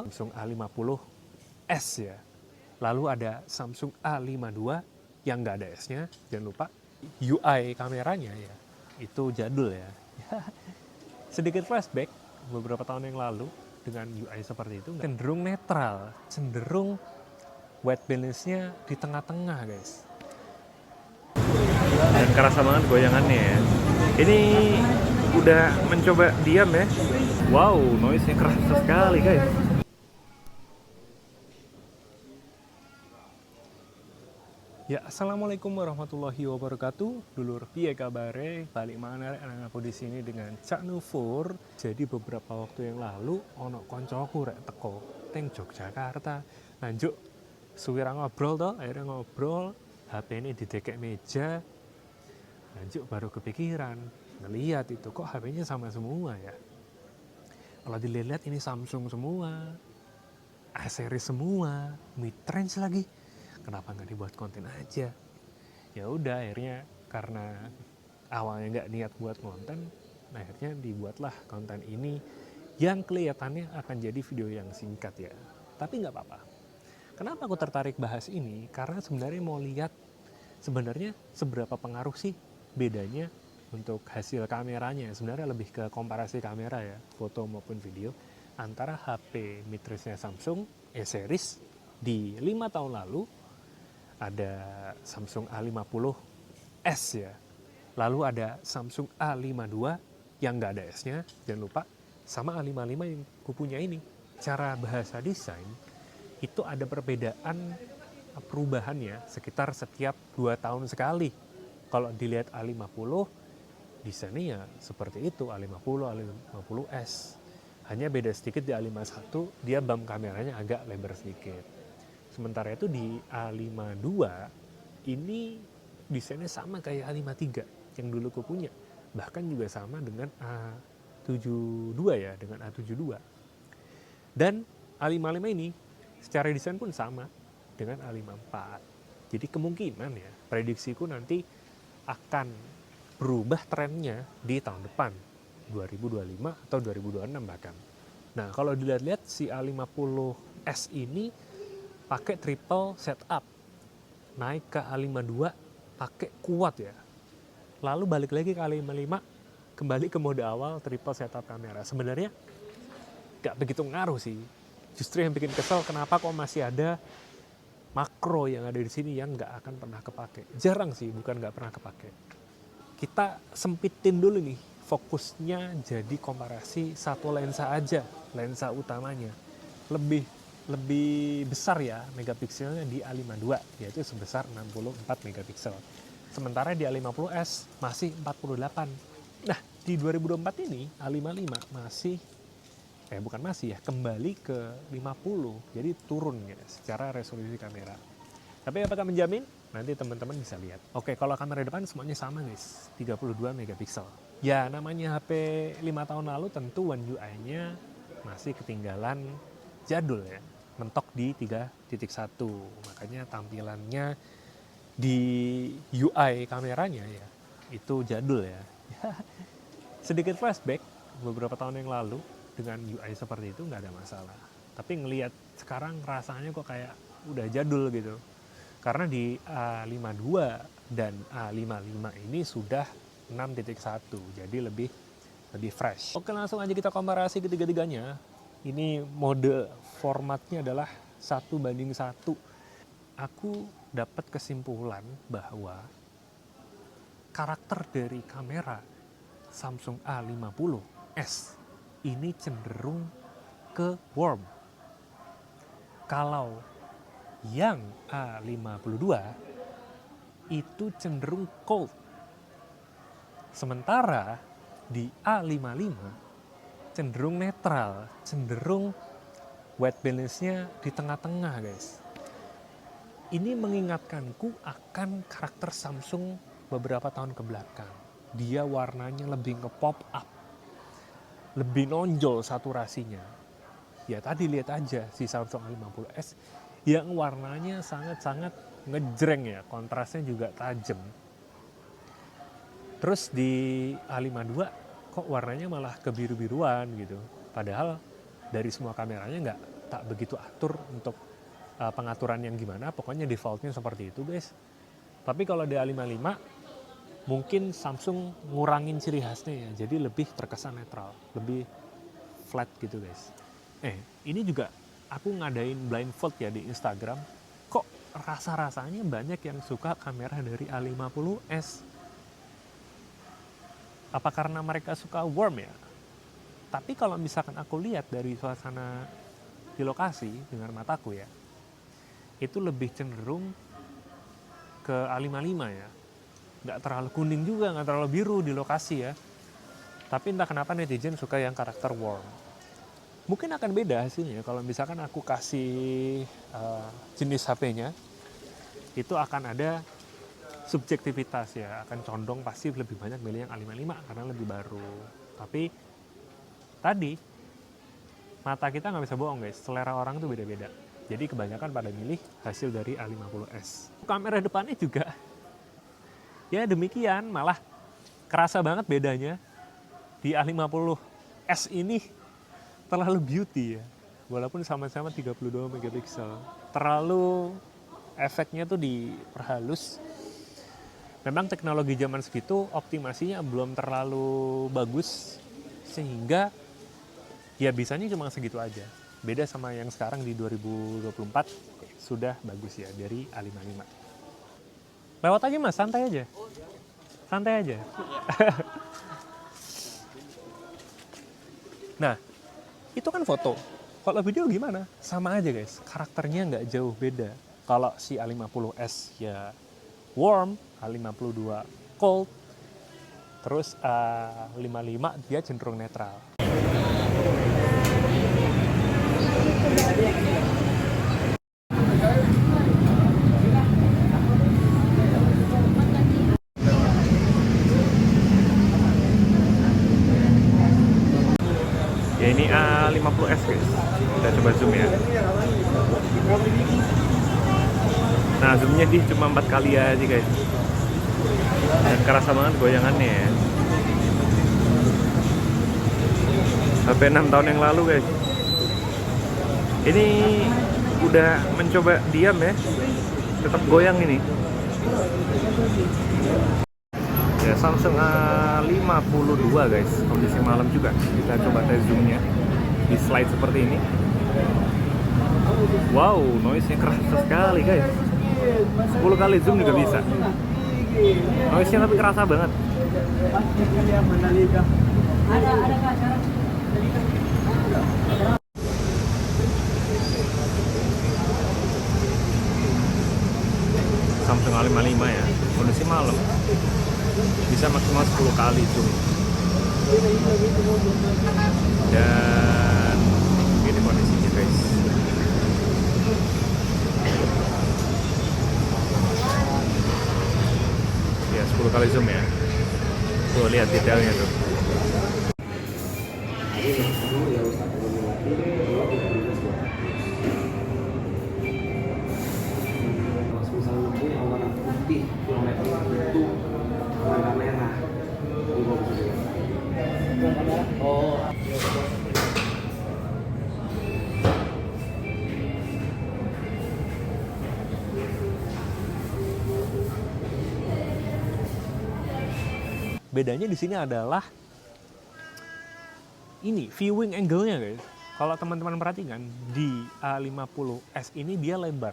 Samsung A50s ya. Lalu ada Samsung A52 yang nggak ada S-nya. Jangan lupa UI kameranya ya, itu jadul ya. Sedikit flashback beberapa tahun yang lalu dengan UI seperti itu cenderung netral, cenderung white balance-nya di tengah-tengah guys. Dan kerasa banget goyangannya ya. Ini udah mencoba diam ya. Wow, noise-nya kerasa sekali guys. Ya, assalamualaikum warahmatullahi wabarakatuh. Dulur piye kabare? Balik mana anak aku di sini dengan Cak Nufur. Jadi beberapa waktu yang lalu ono koncoku rek teko teng Yogyakarta. Lanjut suwira ngobrol toh, akhirnya ngobrol, HP ini didekek meja. Lanjut baru kepikiran ngelihat itu kok HP-nya sama semua ya. Kalau dilihat ini Samsung semua, A-series semua, mid-range lagi. Kenapa nggak dibuat konten aja? Ya udah akhirnya karena awalnya nggak niat buat konten, akhirnya dibuatlah konten ini yang kelihatannya akan jadi video yang singkat ya. Tapi nggak apa-apa. Kenapa aku tertarik bahas ini? Karena sebenarnya mau lihat sebenarnya seberapa pengaruh sih bedanya untuk hasil kameranya. Sebenarnya lebih ke komparasi kamera ya, foto maupun video antara HP mid-range-nya Samsung A-series di 5 tahun lalu. Ada Samsung A50s ya. Lalu ada Samsung A52 yang nggak ada S-nya, jangan lupa. Sama A55 yang kupunya ini. Cara bahasa desain, itu ada perbedaan perubahannya sekitar setiap 2 tahun sekali. Kalau dilihat A50, desainnya ya seperti itu, A50, A50s. Hanya beda sedikit di A51, dia bump kameranya agak lebar sedikit. Sementara itu di A52 ini desainnya sama kayak A53 yang dulu aku punya. Bahkan juga sama dengan A72 ya, dengan A72. Dan A55 ini secara desain pun sama dengan A54. Jadi kemungkinan ya, prediksiku nanti akan berubah trennya di tahun depan, 2025 atau 2026 bahkan. Nah, kalau dilihat-lihat si A50s ini pakai triple setup, naik ke A52 pakai kuat ya, lalu balik lagi ke A55, kembali ke mode awal triple setup kamera. Sebenarnya gak begitu ngaruh sih, justru yang bikin kesel kenapa kok masih ada makro yang ada di sini yang gak akan pernah kepake. Jarang sih, bukan gak pernah kepake. Kita sempitin dulu nih fokusnya, jadi komparasi satu lensa aja, lensa utamanya lebih besar ya megapikselnya di A52, yaitu sebesar 64 megapiksel. Sementara di A50s masih 48. Nah, di 2024 ini A55 masih kembali ke 50. Jadi turun ya secara resolusi kamera. Tapi apakah menjamin? Nanti teman-teman bisa lihat. Oke, kalau kamera depan semuanya sama guys, 32 megapiksel. Ya, namanya HP 5 tahun lalu tentu One UI-nya masih ketinggalan jadul ya, mentok di 3.1. Makanya tampilannya di UI kameranya ya, itu jadul ya. Sedikit flashback beberapa tahun yang lalu dengan UI seperti itu nggak ada masalah. Tapi ngelihat sekarang rasanya kok kayak udah jadul gitu. Karena di A52 dan A55 ini sudah 6.1, jadi lebih fresh. Oke, langsung aja kita komparasi ketiga-tiganya. Ini mode formatnya adalah 1:1. Aku dapat kesimpulan bahwa karakter dari kamera Samsung A50s ini cenderung ke warm. Kalau yang A52 itu cenderung cold. Sementara di A55 cenderung netral, cenderung white balance-nya di tengah-tengah guys. Ini mengingatkanku akan karakter Samsung beberapa tahun ke belakang. Dia warnanya lebih nge-pop up, lebih nonjol saturasinya. Ya tadi lihat aja si Samsung A50s yang warnanya sangat-sangat ngejreng ya, kontrasnya juga tajam. Terus di A52 kok warnanya malah kebiru-biruan gitu. Padahal dari semua kameranya tak begitu atur untuk pengaturan yang gimana, pokoknya defaultnya seperti itu guys. Tapi kalau di A55 mungkin Samsung ngurangin ciri khasnya ya, jadi lebih terkesan netral, lebih flat gitu guys. Ini juga aku ngadain blindfold ya di Instagram, kok rasa-rasanya banyak yang suka kamera dari A50s. Apa karena mereka suka warm ya? Tapi kalau misalkan aku lihat dari suasana di lokasi dengan mataku ya, itu lebih cenderung ke A55 ya. Nggak terlalu kuning juga, nggak terlalu biru di lokasi ya. Tapi entah kenapa netizen suka yang karakter warm. Mungkin akan beda hasilnya kalau misalkan aku kasih jenis HP-nya, itu akan ada subjektivitas ya, akan condong pasti lebih banyak milih yang A55 karena lebih baru. Tapi tadi, mata kita nggak bisa bohong guys, selera orang itu beda-beda. Jadi kebanyakan pada milih hasil dari A50s. Kamera depannya juga ya demikian, malah kerasa banget bedanya. Di A50s ini terlalu beauty ya. Walaupun sama-sama 32 megapiksel. Terlalu efeknya tuh diperhalus. Memang teknologi zaman segitu optimasinya belum terlalu bagus. Sehingga ya bisanya cuma segitu aja. Beda sama yang sekarang di 2024 sudah bagus ya dari A55. Lewat aja mas, santai aja. Santai aja. Nah, itu kan foto. Kalau video gimana? Sama aja guys, karakternya nggak jauh beda. Kalau si A50s ya warm, A52 cold, terus A55 dia cenderung netral. Ya ini A50s guys, kita coba zoom ya. Nah zoomnya dia cuma 4 kali aja guys, dan kerasa banget goyangannya ya. HP 6 tahun yang lalu guys. Ini udah mencoba diam ya, tetap goyang ini. Ya Samsung A52 guys, kondisi malam juga. Kita coba tes zoomnya di slide seperti ini. Wow, noise-nya keras sekali guys. 10 kali zoom juga bisa. Noise-nya tapi kerasa banget. Samsung A55 ya, kondisi malam bisa maksimal 10 kali zoom. Dan ini kondisinya guys. Ya 10 kali zoom ya. Tuh lihat detailnya tuh. Bedanya di sini adalah ini viewing angle-nya guys. Kalau teman-teman perhatikan di A50s ini dia lebar.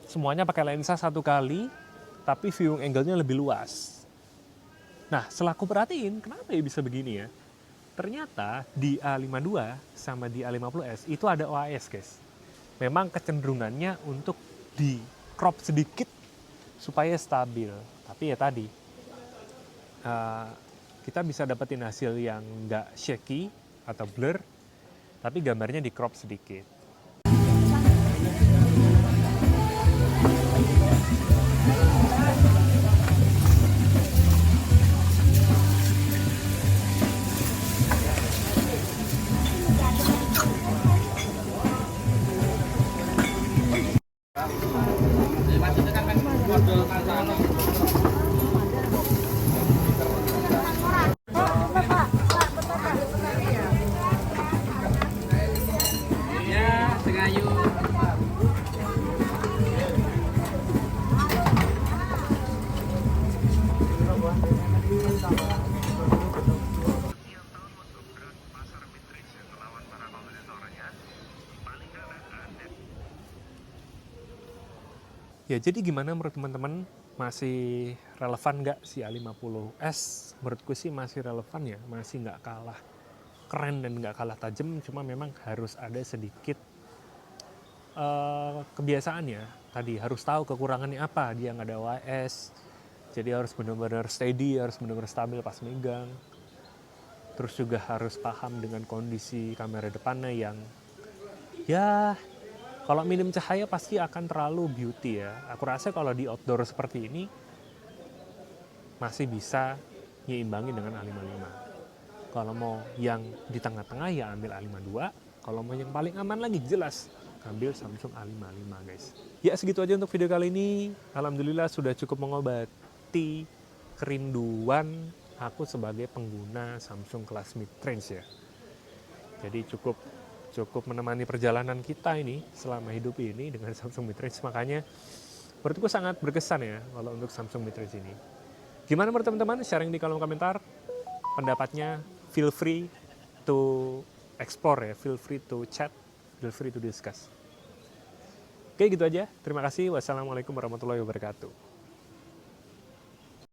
Semuanya pakai lensa 1 kali, tapi viewing angle-nya lebih luas. Nah, setelah aku perhatiin, kenapa ya bisa begini ya? Ternyata di A52 sama di A50s itu ada OIS guys. Memang kecenderungannya untuk di crop sedikit supaya stabil. Tapi ya tadi, kita bisa dapetin hasil yang nggak shaky atau blur, tapi gambarnya di crop sedikit. Ya jadi gimana menurut teman-teman, masih relevan nggak si A50s? Menurutku sih masih relevan ya, masih nggak kalah keren dan nggak kalah tajam, cuma memang harus ada sedikit kebiasaan ya. Tadi harus tahu kekurangannya apa, dia nggak ada OIS, jadi harus benar-benar steady, harus benar-benar stabil pas megang. Terus juga harus paham dengan kondisi kamera depannya yang ya kalau minim cahaya pasti akan terlalu beauty ya. Aku rasa kalau di outdoor seperti ini masih bisa nyimbangin dengan A55. Kalau mau yang di tengah-tengah ya ambil A52. Kalau mau yang paling aman lagi jelas ambil Samsung A55 guys. Ya segitu aja untuk video kali ini. Alhamdulillah sudah cukup mengobati kerinduan aku sebagai pengguna Samsung kelas mid range ya. Jadi cukup menemani perjalanan kita ini selama hidup ini dengan Samsung mid range. Makanya menurutku sangat berkesan ya kalau untuk Samsung mid range ini. Gimana menurut teman-teman? Sharing di kolom komentar pendapatnya. Feel free to explore ya, feel free to chat, feel free to discuss. Oke gitu aja. Terima kasih. Wassalamualaikum warahmatullahi wabarakatuh.